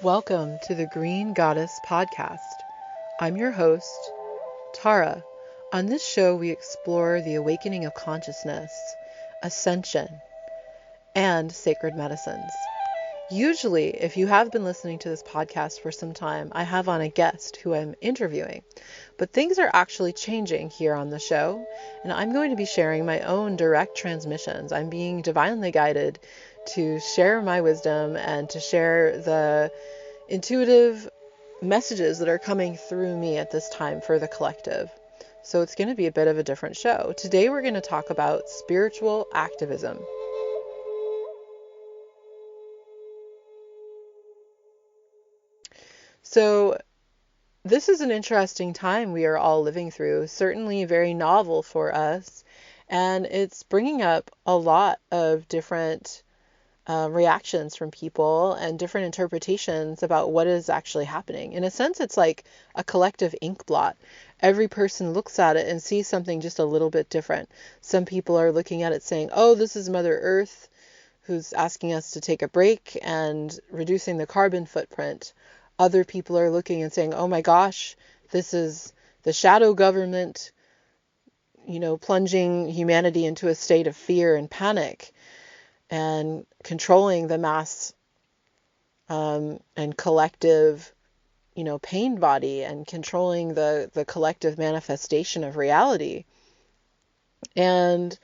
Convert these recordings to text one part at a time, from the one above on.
Welcome to the Green Goddess Podcast. I'm your host, Tara. On this show, we explore the awakening of consciousness, ascension, and sacred medicines. Usually, if you have been listening to this podcast for some time, I have on a guest who I'm interviewing. But things are actually changing here on the show, and I'm going to be sharing my own direct transmissions. I'm being divinely guided to share my wisdom and to share the intuitive messages that are coming through me at this time for the collective. So it's going to be a bit of a different show. Today we're going to talk about spiritual activism. So this is an interesting time we are all living through, certainly very novel for us, and it's bringing up a lot of different reactions from people and different interpretations about what is actually happening. In a sense, it's like a collective ink blot. Every person looks at it and sees something just a little bit different. Some people are looking at it saying, oh, this is Mother Earth who's asking us to take a break and reducing the carbon footprint. Other people are looking and saying, oh my gosh, this is the shadow government, plunging humanity into a state of fear and panic and controlling the mass and collective, pain body and controlling the collective manifestation of reality. And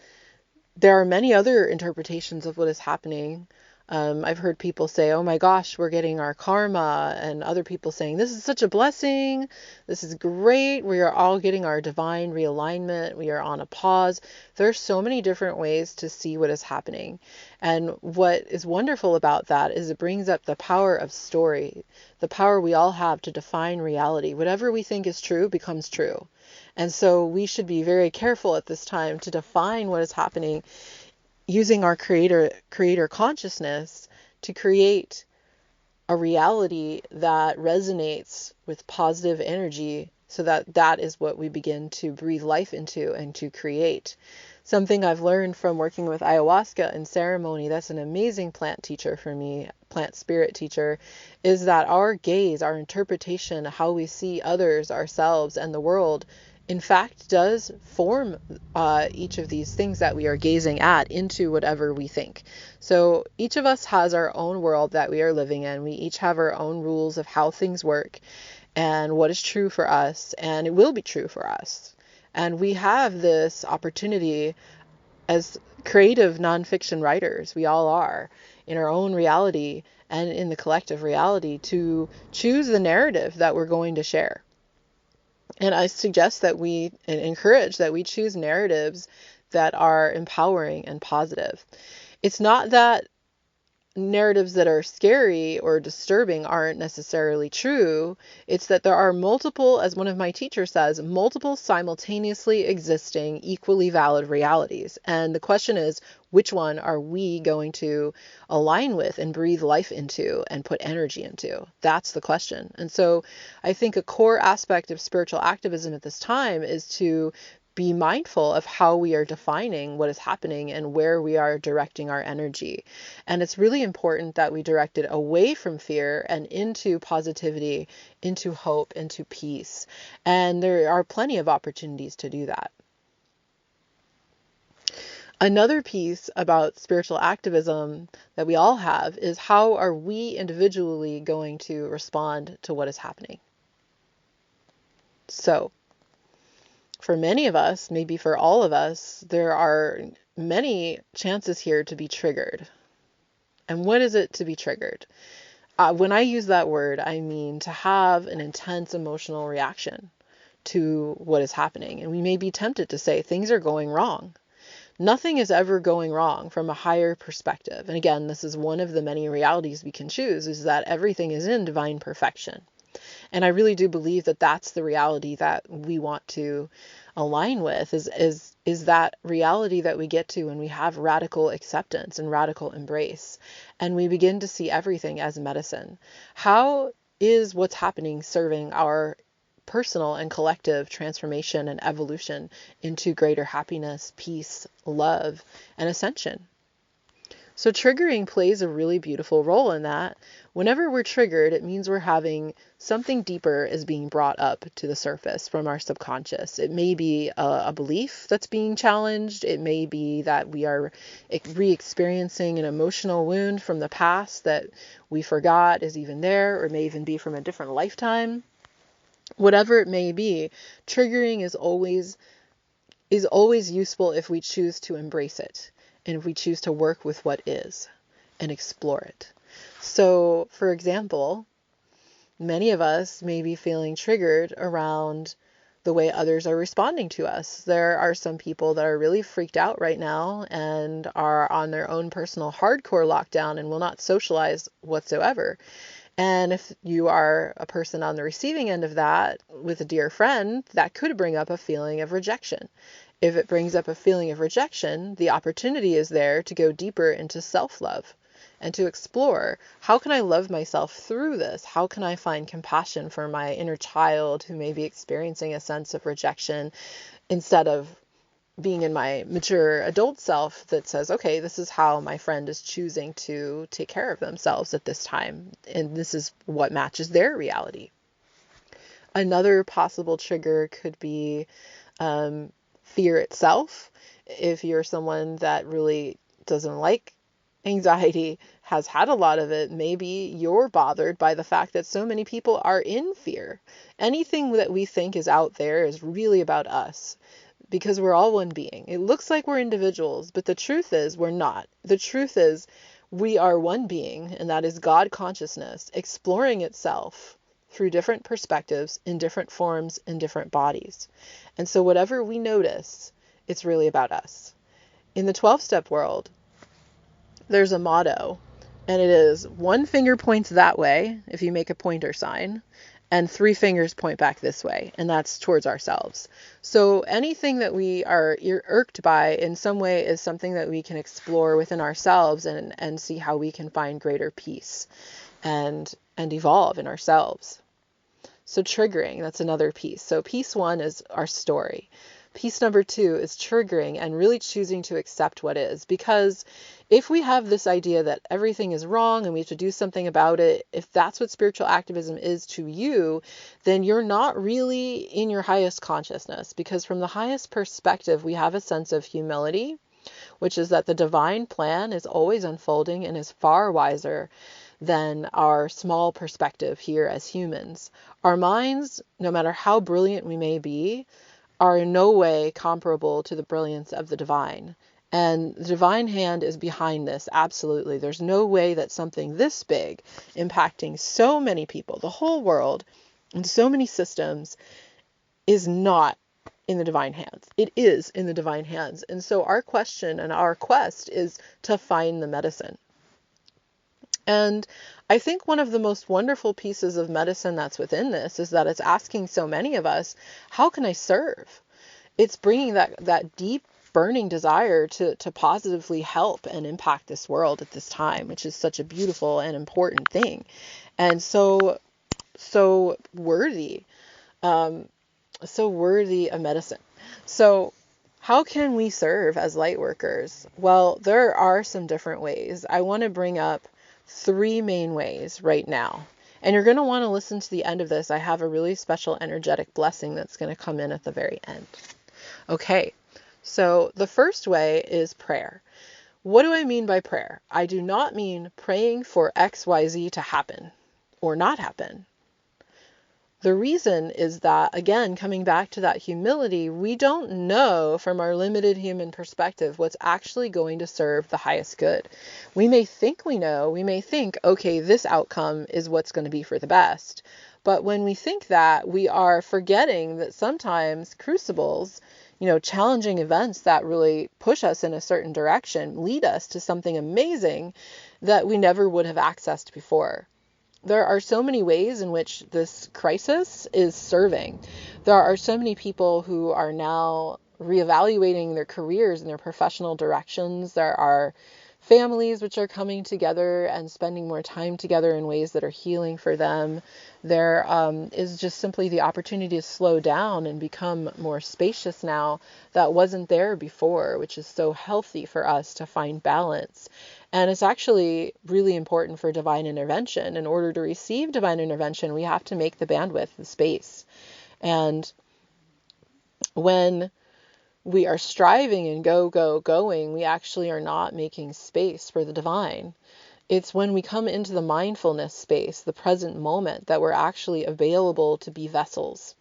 there are many other interpretations of what is happening. I've heard people say, oh my gosh, we're getting our karma, and other people saying, this is such a blessing, this is great, we are all getting our divine realignment, we are on a pause. There are so many different ways to see what is happening. And what is wonderful about that is it brings up the power of story, the power we all have to define reality. Whatever we think is true becomes true. And so we should be very careful at this time to define what is happening using our creator consciousness to create a reality that resonates with positive energy, so that is what we begin to breathe life into and to create. Something I've learned from working with ayahuasca and ceremony, that's an amazing plant teacher for me, plant spirit teacher, is that our gaze, our interpretation, how we see others, ourselves, and the world, in fact, does form each of these things that we are gazing at into whatever we think. So each of us has our own world that we are living in. We each have our own rules of how things work and what is true for us, and it will be true for us. And we have this opportunity as creative nonfiction writers, we all are, in our own reality and in the collective reality, to choose the narrative that we're going to share. And I suggest that we and encourage that we choose narratives that are empowering and positive. It's not that narratives that are scary or disturbing aren't necessarily true. It's that there are multiple, as one of my teachers says, multiple simultaneously existing, equally valid realities. And the question is, which one are we going to align with and breathe life into and put energy into? That's the question. And so I think a core aspect of spiritual activism at this time is to be mindful of how we are defining what is happening and where we are directing our energy. And it's really important that we direct it away from fear and into positivity, into hope, into peace. And there are plenty of opportunities to do that. Another piece about spiritual activism that we all have is, how are we individually going to respond to what is happening? So, for many of us, maybe for all of us, there are many chances here to be triggered. And what is it to be triggered? When I use that word, I mean to have an intense emotional reaction to what is happening. And we may be tempted to say things are going wrong. Nothing is ever going wrong from a higher perspective. And again, this is one of the many realities we can choose, is that everything is in divine perfection. And I really do believe that that's the reality that we want to align with, is that reality that we get to when we have radical acceptance and radical embrace, and we begin to see everything as medicine. How is what's happening serving our personal and collective transformation and evolution into greater happiness, peace, love, and ascension? So triggering plays a really beautiful role in that. Whenever we're triggered, it means we're having something deeper is being brought up to the surface from our subconscious. It may be a belief that's being challenged. It may be that we are re-experiencing an emotional wound from the past that we forgot is even there, or it may even be from a different lifetime. Whatever it may be, triggering is always useful if we choose to embrace it and if we choose to work with what is and explore it. So, for example, many of us may be feeling triggered around the way others are responding to us. There are some people that are really freaked out right now and are on their own personal hardcore lockdown and will not socialize whatsoever. And if you are a person on the receiving end of that with a dear friend, that could bring up a feeling of rejection. If it brings up a feeling of rejection, the opportunity is there to go deeper into self-love and to explore, how can I love myself through this? How can I find compassion for my inner child who may be experiencing a sense of rejection, instead of being in my mature adult self that says, okay, this is how my friend is choosing to take care of themselves at this time, and this is what matches their reality. Another possible trigger could be fear itself. If you're someone that really doesn't like anxiety, has had a lot of it, maybe you're bothered by the fact that so many people are in fear. Anything that we think is out there is really about us, because we're all one being. It looks like we're individuals, but the truth is we're not. The truth is we are one being, and that is God consciousness exploring itself through different perspectives, in different forms, in different bodies. And so whatever we notice, it's really about us. In the 12-step world, there's a motto, and it is 1 finger points that way, if you make a pointer sign, and 3 fingers point back this way, and that's towards ourselves. So anything that we are irked by in some way is something that we can explore within ourselves and see how we can find greater peace and evolve in ourselves. So triggering, that's another piece. So piece 1 is our story. Piece number 2 is triggering and really choosing to accept what is. Because if we have this idea that everything is wrong and we have to do something about it, if that's what spiritual activism is to you, then you're not really in your highest consciousness. Because from the highest perspective, we have a sense of humility, which is that the divine plan is always unfolding and is far wiser than our small perspective here as humans. Our minds, no matter how brilliant we may be, are in no way comparable to the brilliance of the divine. And the divine hand is behind this, absolutely. There's no way that something this big, impacting so many people, the whole world, and so many systems, is not in the divine hands. It is in the divine hands. And so our question and our quest is to find the medicine. And I think one of the most wonderful pieces of medicine that's within this is that it's asking so many of us, how can I serve? It's bringing that deep burning desire to positively help and impact this world at this time, which is such a beautiful and important thing. And so worthy of medicine. So how can we serve as light workers? Well, there are some different ways. I want to bring up 3 main ways right now. And you're going to want to listen to the end of this. I have a really special energetic blessing that's going to come in at the very end. Okay, so the first way is prayer. What do I mean by prayer? I do not mean praying for XYZ to happen or not happen. The reason is that, again, coming back to that humility, we don't know from our limited human perspective what's actually going to serve the highest good. We may think we know, we may think, okay, this outcome is what's going to be for the best. But when we think that, we are forgetting that sometimes crucibles, challenging events that really push us in a certain direction, lead us to something amazing that we never would have accessed before. There are so many ways in which this crisis is serving. There are so many people who are now reevaluating their careers and their professional directions. There are families which are coming together and spending more time together in ways that are healing for them. There is just simply the opportunity to slow down and become more spacious now that wasn't there before, which is so healthy for us to find balance. And it's actually really important for divine intervention. In order to receive divine intervention, we have to make the bandwidth, the space. And when we are striving and going, we actually are not making space for the divine. It's when we come into the mindfulness space, the present moment, that we're actually available to be vessels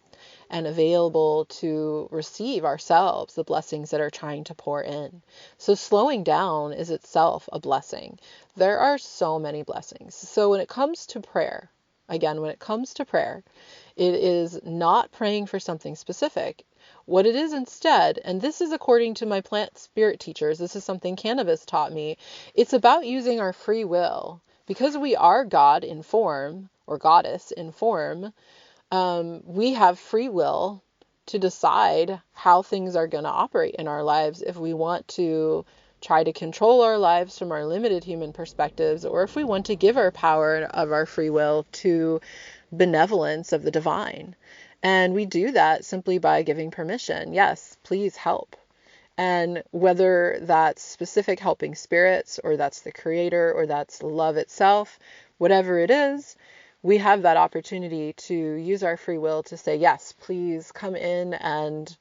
and available to receive ourselves the blessings that are trying to pour in. So slowing down is itself a blessing. There are so many blessings. So when it comes to prayer, it is not praying for something specific. What it is instead, and this is according to my plant spirit teachers, this is something cannabis taught me, it's about using our free will. Because we are God in form, or goddess in form, we have free will to decide how things are going to operate in our lives, if we want to try to control our lives from our limited human perspectives, or if we want to give our power of our free will to benevolence of the divine. And we do that simply by giving permission. Yes, please help. And whether that's specific helping spirits, or that's the creator, or that's love itself, whatever it is, we have that opportunity to use our free will to say, yes, please come in and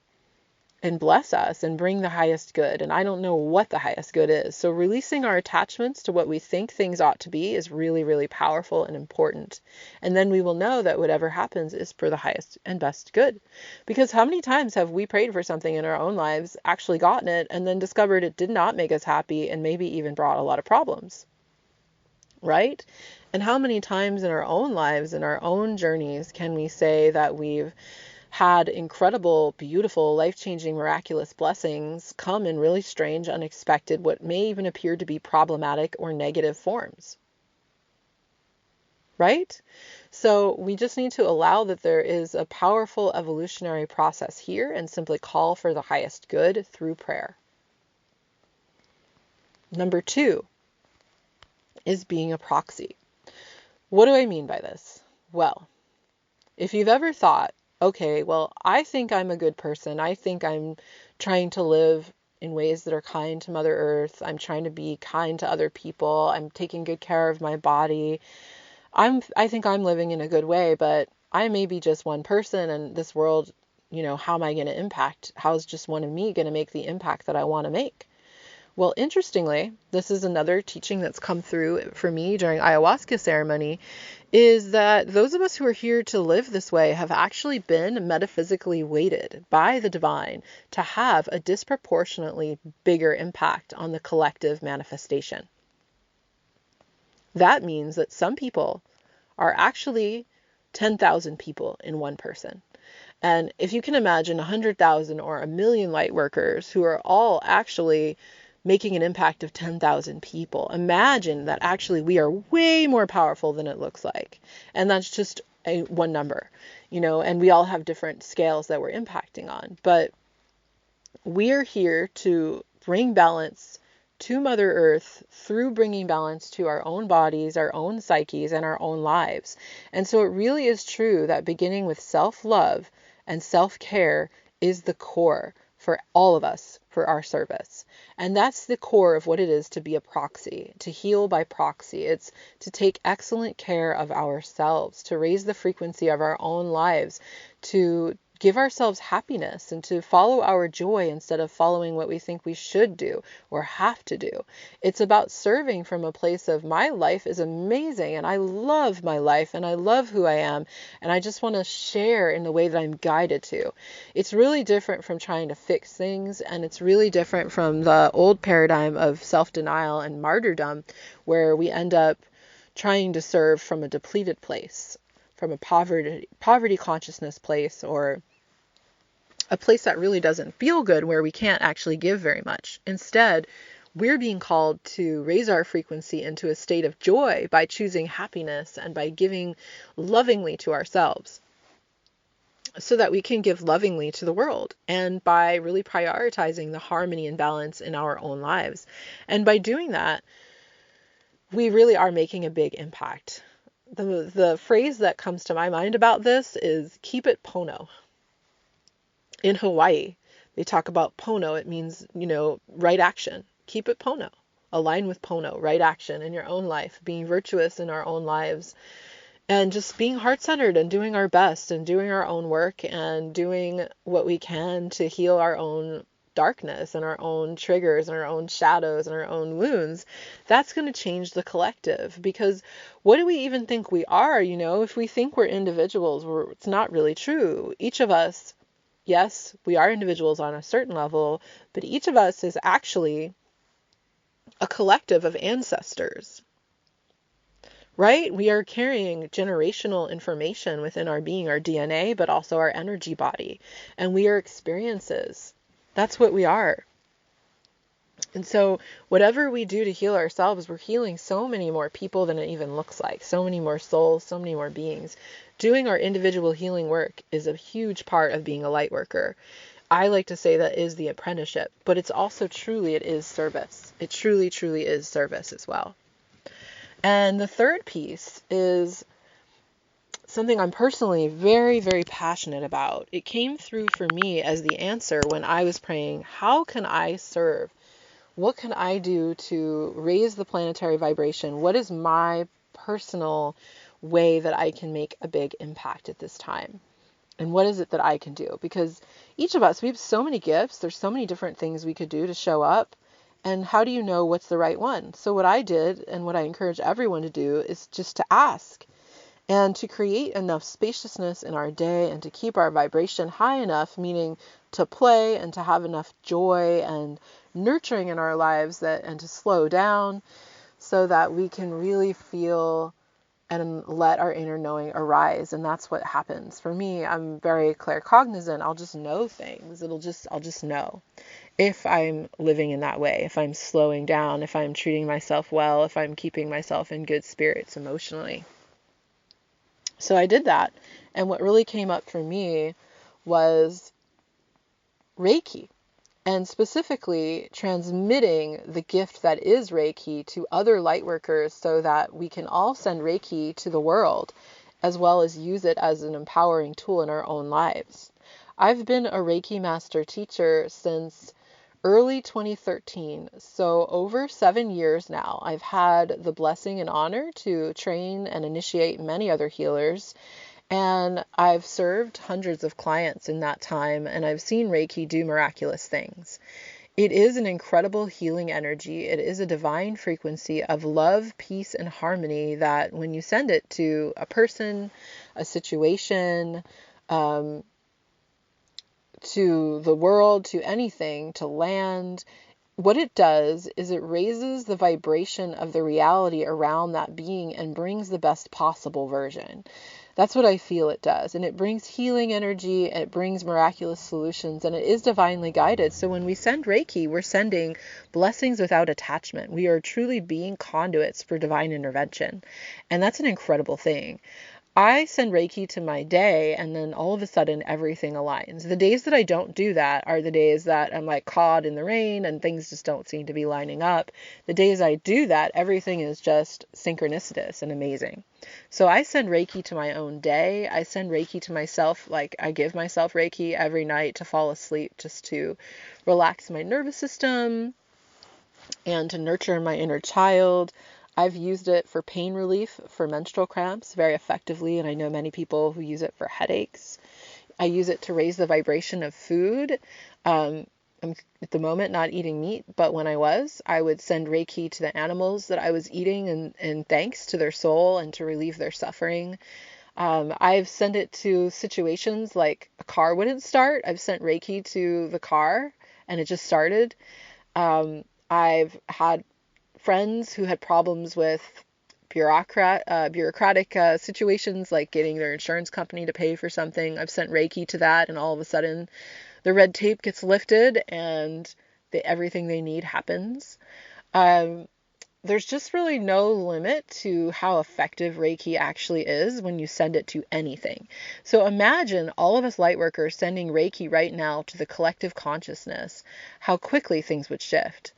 bless us and bring the highest good. And I don't know what the highest good is. So releasing our attachments to what we think things ought to be is really, really powerful and important. And then we will know that whatever happens is for the highest and best good. Because how many times have we prayed for something in our own lives, actually gotten it, and then discovered it did not make us happy and maybe even brought a lot of problems? Right? And how many times in our own lives, in our own journeys, can we say that we've had incredible, beautiful, life-changing, miraculous blessings come in really strange, unexpected, what may even appear to be problematic or negative forms? Right? So we just need to allow that there is a powerful evolutionary process here and simply call for the highest good through prayer. Number 2 is being a proxy. What do I mean by this? Well, if you've ever thought, okay, well, I think I'm a good person. I think I'm trying to live in ways that are kind to Mother Earth. I'm trying to be kind to other people. I'm taking good care of my body. I think I'm living in a good way, but I may be just one person, and this world, how am I going to impact? How is just one of me going to make the impact that I want to make? Well, interestingly, this is another teaching that's come through for me during ayahuasca ceremony, is that those of us who are here to live this way have actually been metaphysically weighted by the divine to have a disproportionately bigger impact on the collective manifestation. That means that some people are actually 10,000 people in one person. And if you can imagine 100,000 or 1,000,000 light workers who are all actually making an impact of 10,000 people. Imagine that actually we are way more powerful than it looks like. And that's just one number, and we all have different scales that we're impacting on. But we are here to bring balance to Mother Earth through bringing balance to our own bodies, our own psyches, and our own lives. And so it really is true that beginning with self-love and self-care is the core for all of us, for our service. And that's the core of what it is to be a proxy, to heal by proxy. It's to take excellent care of ourselves, to raise the frequency of our own lives, to give ourselves happiness and to follow our joy instead of following what we think we should do or have to do. It's about serving from a place of my life is amazing and I love my life and I love who I am and I just want to share in the way that I'm guided to. It's really different from trying to fix things, and it's really different from the old paradigm of self-denial and martyrdom where we end up trying to serve from a depleted place, from a poverty consciousness place, or a place that really doesn't feel good where we can't actually give very much. Instead, we're being called to raise our frequency into a state of joy by choosing happiness and by giving lovingly to ourselves so that we can give lovingly to the world, and by really prioritizing the harmony and balance in our own lives. And by doing that, we really are making a big impact. The phrase that comes to my mind about this is keep it pono. In Hawaii, they talk about pono. It means, right action. Keep it pono. align with Pono, right action in your own life, being virtuous in our own lives, and just being heart-centered and doing our best and doing our own work and doing what we can to heal our own darkness and our own triggers and our own shadows and our own wounds. That's going to change the collective, because what do we even think we are? If we think we're individuals, it's not really true. Each of us, yes, we are individuals on a certain level, but each of us is actually a collective of ancestors. Right? We are carrying generational information within our being, our DNA, but also our energy body. And we are experiences. That's what we are. And so whatever we do to heal ourselves, we're healing so many more people than it even looks like. So many more souls, so many more beings. Doing our individual healing work is a huge part of being a light worker. I like to say that is the apprenticeship, but it's also it is service. It truly, truly is service as well. And the third piece is something I'm personally very, very passionate about. It came through for me as the answer when I was praying, how can I serve? What can I do to raise the planetary vibration? What is my personal way that I can make a big impact at this time? And what is it that I can do? Because each of us, we have so many gifts. There's so many different things we could do to show up. And how do you know what's the right one? So what I did, and what I encourage everyone to do, is just to ask and to create enough spaciousness in our day and to keep our vibration high enough, meaning to play and to have enough joy and nurturing in our lives, and to slow down so that we can really feel and let our inner knowing arise. And that's what happens. For me, I'm very claircognizant. I'll just know things. I'll just know if I'm living in that way, if I'm slowing down, if I'm treating myself well, if I'm keeping myself in good spirits emotionally. So I did that. And what really came up for me was Reiki, and specifically transmitting the gift that is Reiki to other light workers so that we can all send Reiki to the world, as well as use it as an empowering tool in our own lives. I've been a Reiki master teacher since early 2013, so over 7 years now. I've had the blessing and honor to train and initiate many other healers, and I've served hundreds of clients in that time, and I've seen Reiki do miraculous things. It is an incredible healing energy. It is a divine frequency of love, peace, and harmony that when you send it to a person, a situation, to the world, to anything, to land, what it does is it raises the vibration of the reality around that being and brings the best possible version. That's what I feel it does. And it brings healing energy, it brings miraculous solutions, and it is divinely guided. So when we send Reiki, we're sending blessings without attachment. We are truly being conduits for divine intervention. And that's an incredible thing. I send Reiki to my day, and then all of a sudden everything aligns. The days that I don't do that are the days that I'm like caught in the rain and things just don't seem to be lining up. The days I do that, everything is just synchronicitous and amazing. So I send Reiki to my own day. I send Reiki to myself. Like, I give myself Reiki every night to fall asleep, just to relax my nervous system and to nurture my inner child. I've used it for pain relief, for menstrual cramps very effectively, and I know many people who use it for headaches. I use it to raise the vibration of food. I'm at the moment not eating meat, but when I would send Reiki to the animals that I was eating in thanks to their soul and to relieve their suffering. I've sent it to situations like a car wouldn't start. I've sent Reiki to the car and it just started. I've had friends who had problems with bureaucratic situations, like getting their insurance company to pay for something. I've sent Reiki to that, and all of a sudden the red tape gets lifted and everything they need happens. There's just really no limit to how effective Reiki actually is when you send it to anything. So imagine all of us lightworkers sending Reiki right now to the collective consciousness, how quickly things would shift.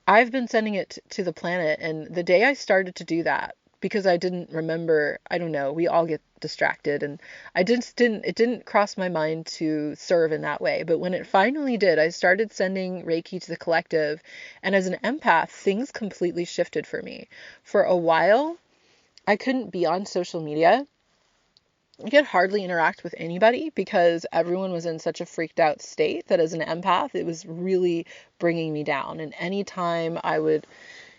I've been sending it to the planet, and the day I started to do that, because I didn't remember, I don't know, we all get distracted, and it didn't cross my mind to serve in that way. But when it finally did, I started sending Reiki to the collective, and as an empath, things completely shifted for me. For a while, I couldn't be on social media. I could hardly interact with anybody because everyone was in such a freaked out state that as an empath, it was really bringing me down. And anytime I would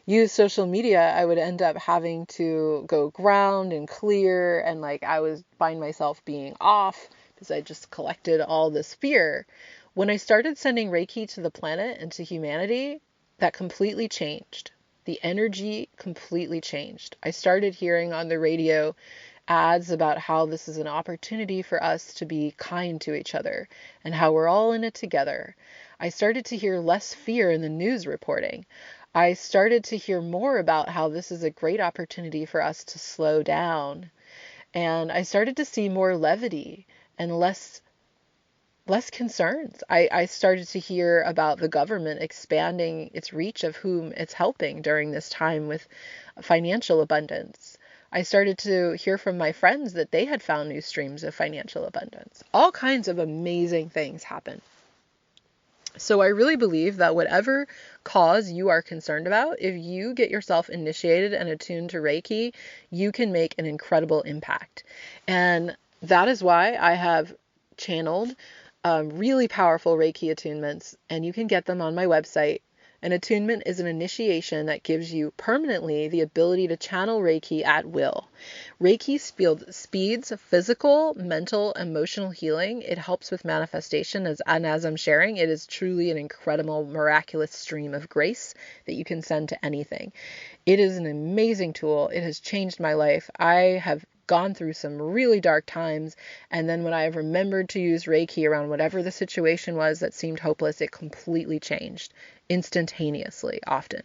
use social media, I would end up having to go ground and clear, and like I was find myself being off because I just collected all this fear. When I started sending Reiki to the planet and to humanity, that completely changed. The energy completely changed. I started hearing on the radio ads about how this is an opportunity for us to be kind to each other and how we're all in it together. I started to hear less fear in the news reporting. I started to hear more about how this is a great opportunity for us to slow down. And I started to see more levity and less concerns. I started to hear about the government expanding its reach of whom it's helping during this time with financial abundance. I started to hear from my friends that they had found new streams of financial abundance. All kinds of amazing things happen. So I really believe that whatever cause you are concerned about, if you get yourself initiated and attuned to Reiki, you can make an incredible impact. And that is why I have channeled really powerful Reiki attunements, and you can get them on my website. An attunement is an initiation that gives you permanently the ability to channel Reiki at will. Reiki speeds physical, mental, emotional healing. It helps with manifestation, and as I'm sharing, it is truly an incredible, miraculous stream of grace that you can send to anything. It is an amazing tool. It has changed my life. I have gone through some really dark times, and then when I remembered to use Reiki around whatever the situation was that seemed hopeless, it completely changed instantaneously often.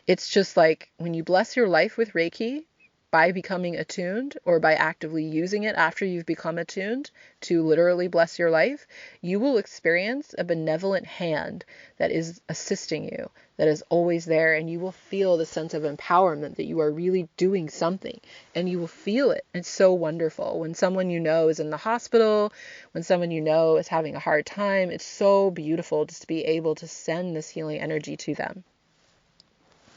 It's just like when you bless your life with Reiki by becoming attuned or by actively using it after you've become attuned to literally bless your life, you will experience a benevolent hand that is assisting you, that is always there, and you will feel the sense of empowerment that you are really doing something, and you will feel it. It's so wonderful. When someone you know is in the hospital, when someone you know is having a hard time, it's so beautiful just to be able to send this healing energy to them.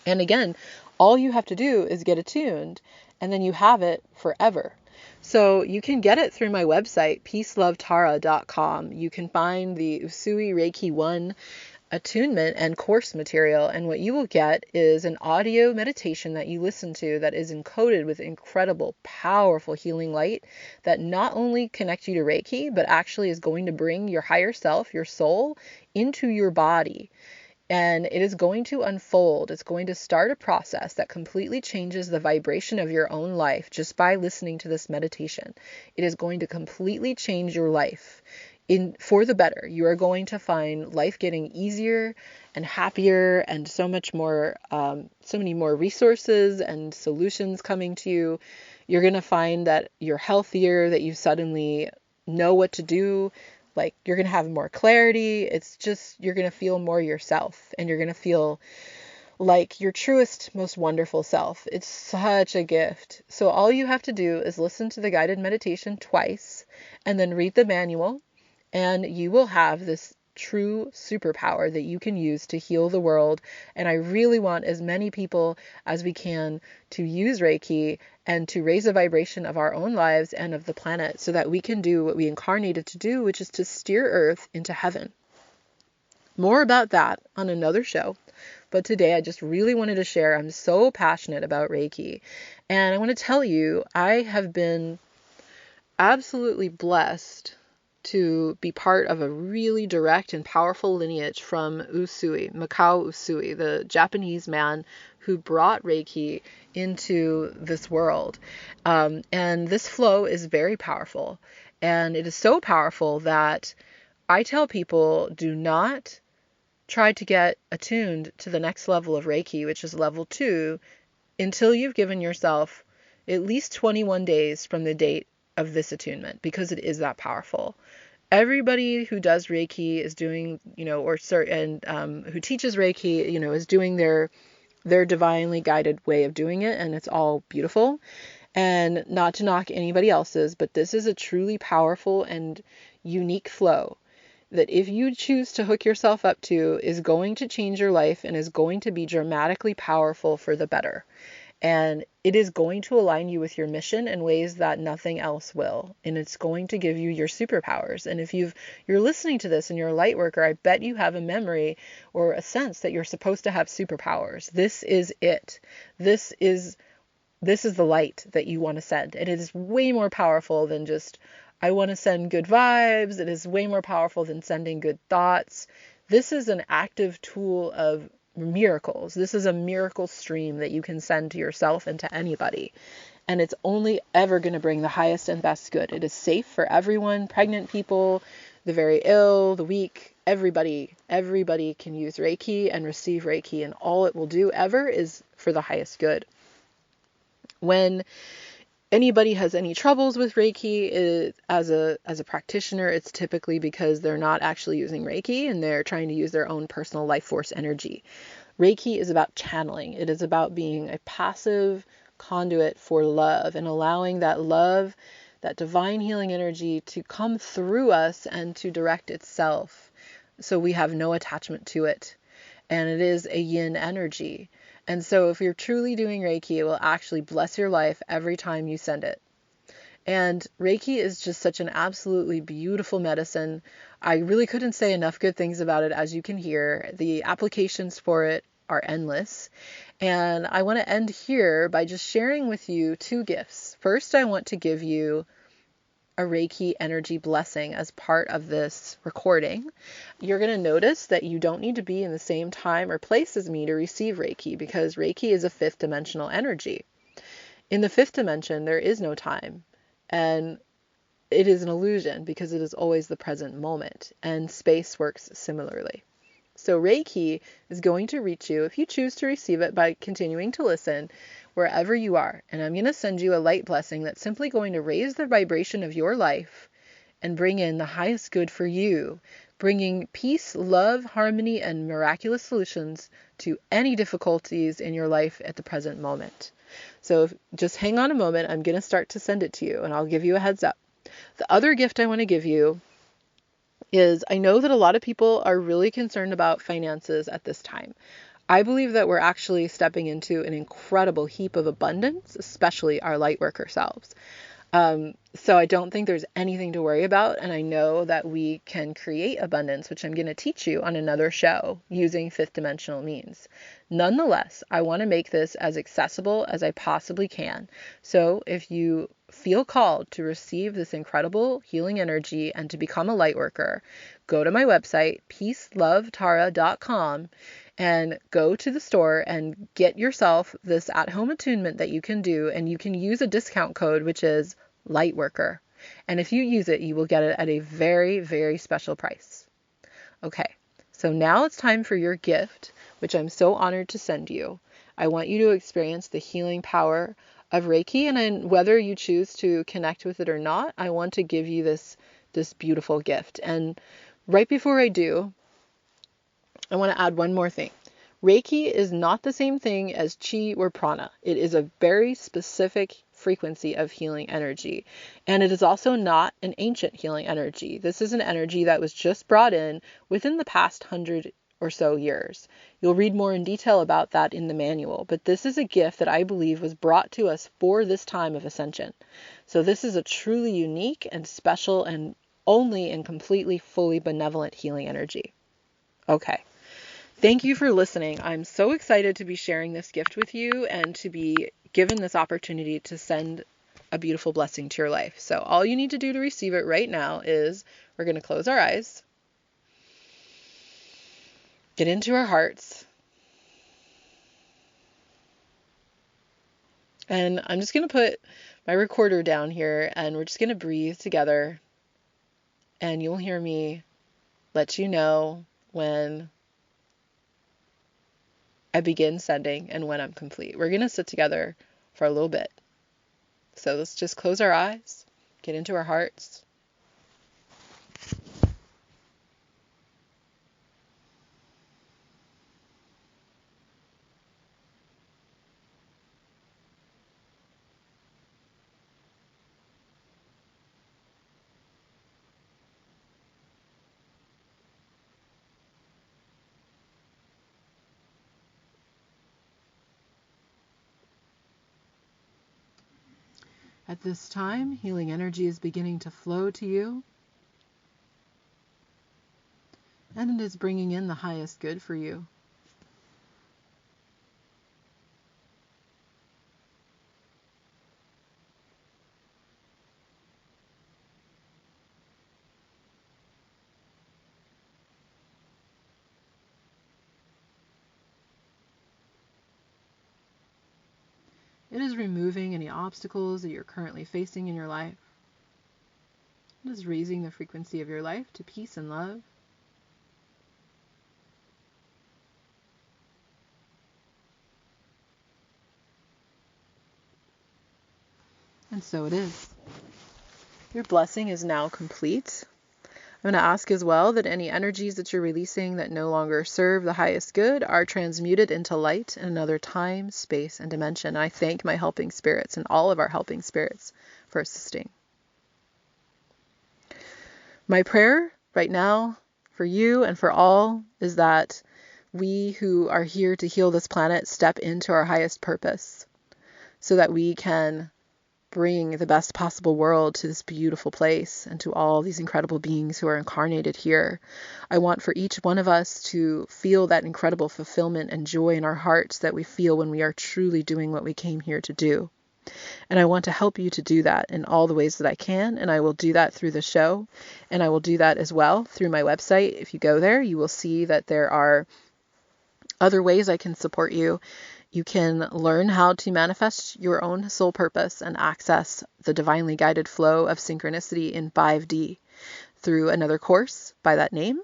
And again, all you have to do is get attuned, and then you have it forever. So you can get it through my website, peacelovetara.com. You can find the Usui Reiki 1 attunement and course material, and what you will get is an audio meditation that you listen to that is encoded with incredible, powerful healing light that not only connects you to Reiki, but actually is going to bring your higher self, your soul, into your body. And it is going to unfold. It's going to start a process that completely changes the vibration of your own life just by listening to this meditation. It is going to completely change your life for the better. You are going to find life getting easier and happier, and so many more resources and solutions coming to you. You're going to find that you're healthier, that you suddenly know what to do. Like, you're going to have more clarity. It's just, you're going to feel more yourself, and you're going to feel like your truest, most wonderful self. It's such a gift. So all you have to do is listen to the guided meditation twice and then read the manual, and you will have this true superpower that you can use to heal the world. And I really want as many people as we can to use Reiki and to raise the vibration of our own lives and of the planet so that we can do what we incarnated to do, which is to steer Earth into heaven. More about that on another show. But today I just really wanted to share. I'm so passionate about Reiki. And I want to tell you, I have been absolutely blessed to be part of a really direct and powerful lineage from Usui, Mikao Usui, the Japanese man who brought Reiki into this world. And this flow is very powerful. And it is so powerful that I tell people, do not try to get attuned to the next level of Reiki, which is level 2, until you've given yourself at least 21 days from the date of this attunement, because it is that powerful. Everybody who does Reiki is doing, who teaches Reiki, is doing their their divinely guided way of doing it, and it's all beautiful. And not to knock anybody else's, but this is a truly powerful and unique flow that if you choose to hook yourself up to is going to change your life and is going to be dramatically powerful for the better. And it is going to align you with your mission in ways that nothing else will. And it's going to give you your superpowers. And if you're listening to this and you're a light worker, I bet you have a memory or a sense that you're supposed to have superpowers. This is it. This is the light that you want to send. And it is way more powerful than just, I want to send good vibes. It is way more powerful than sending good thoughts. This is an active tool of miracles. This is a miracle stream that you can send to yourself and to anybody. And it's only ever going to bring the highest and best good. It is safe for everyone, pregnant people, the very ill, the weak, everybody can use Reiki and receive Reiki, and all it will do ever is for the highest good. When anybody has any troubles with Reiki, as a practitioner, it's typically because they're not actually using Reiki and they're trying to use their own personal life force energy. Reiki is about channeling. It is about being a passive conduit for love and allowing that love, that divine healing energy to come through us and to direct itself. So we have no attachment to it. And it is a yin energy. And so if you're truly doing Reiki, it will actually bless your life every time you send it. And Reiki is just such an absolutely beautiful medicine. I really couldn't say enough good things about it, as you can hear. The applications for it are endless. And I want to end here by just sharing with you two gifts. First, I want to give you a Reiki energy blessing as part of this recording. You're going to notice that you don't need to be in the same time or place as me to receive Reiki, because Reiki is a fifth dimensional energy. In the fifth dimension, there is no time, and it is an illusion because it is always the present moment, and space works similarly. So Reiki is going to reach you, if you choose to receive it, by continuing to listen wherever you are. And I'm going to send you a light blessing that's simply going to raise the vibration of your life and bring in the highest good for you, bringing peace, love, harmony, and miraculous solutions to any difficulties in your life at the present moment. So just hang on a moment. I'm going to start to send it to you, and I'll give you a heads up. The other gift I want to give you is, I know that a lot of people are really concerned about finances at this time. I believe that we're actually stepping into an incredible heap of abundance, especially our light worker selves. So I don't think there's anything to worry about. And I know that we can create abundance, which I'm going to teach you on another show using fifth dimensional means. Nonetheless, I want to make this as accessible as I possibly can. So if you feel called to receive this incredible healing energy and to become a light worker, go to my website, peacelovetara.com, and go to the store and get yourself this at-home attunement that you can do. And you can use a discount code, which is Lightworker. And if you use it, you will get it at a very, very special price. Okay, so now it's time for your gift, which I'm so honored to send you. I want you to experience the healing power of Reiki, and whether you choose to connect with it or not, I want to give you this beautiful gift. And right before I do, I want to add one more thing. Reiki is not the same thing as Chi or Prana. It is a very specific frequency of healing energy. And it is also not an ancient healing energy. This is an energy that was just brought in within the past 100 or so years. You'll read more in detail about that in the manual, but this is a gift that I believe was brought to us for this time of ascension. So this is a truly unique and special and only and completely fully benevolent healing energy. Okay. Thank you for listening. I'm so excited to be sharing this gift with you and to be given this opportunity to send a beautiful blessing to your life. So all you need to do to receive it right now is we're going to close our eyes, get into our hearts, and I'm just going to put my recorder down here and we're just going to breathe together, and you'll hear me let you know when I begin sending and when I'm complete. We're going to sit together for a little bit. So let's just close our eyes, get into our hearts. At this time, healing energy is beginning to flow to you, and it is bringing in the highest good for you. It is removing any obstacles that you're currently facing in your life. It is raising the frequency of your life to peace and love. And so it is. Your blessing is now complete. I'm going to ask as well that any energies that you're releasing that no longer serve the highest good are transmuted into light in another time, space, and dimension. I thank my helping spirits and all of our helping spirits for assisting. My prayer right now for you and for all is that we who are here to heal this planet step into our highest purpose so that we can bring the best possible world to this beautiful place and to all these incredible beings who are incarnated here. I want for each one of us to feel that incredible fulfillment and joy in our hearts that we feel when we are truly doing what we came here to do. And I want to help you to do that in all the ways that I can, and I will do that through the show, and I will do that as well through my website. If you go there, you will see that there are other ways I can support you. You can learn how to manifest your own soul purpose and access the divinely guided flow of synchronicity in 5D through another course by that name.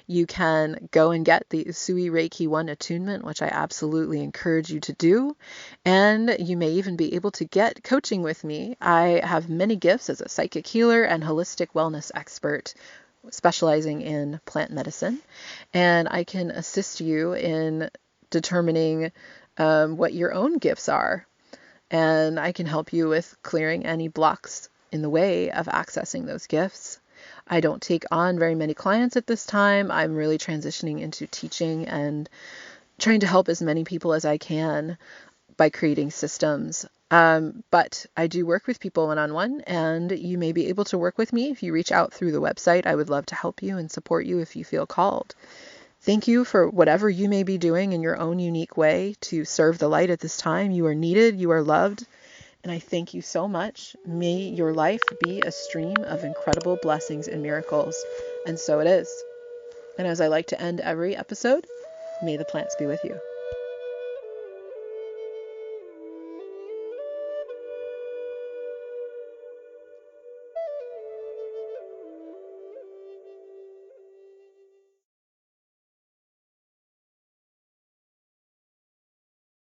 You can go and get the Usui Reiki 1 attunement, which I absolutely encourage you to do. And you may even be able to get coaching with me. I have many gifts as a psychic healer and holistic wellness expert, specializing in plant medicine. And I can assist you in determining what your own gifts are. And I can help you with clearing any blocks in the way of accessing those gifts. I don't take on very many clients at this time. I'm really transitioning into teaching and trying to help as many people as I can by creating systems. But I do work with people one-on-one, and you may be able to work with me if you reach out through the website. I would love to help you and support you if you feel called. Thank you for whatever you may be doing in your own unique way to serve the light at this time. You are needed, you are loved, and I thank you so much. May your life be a stream of incredible blessings and miracles. And so it is. And as I like to end every episode, may the plants be with you.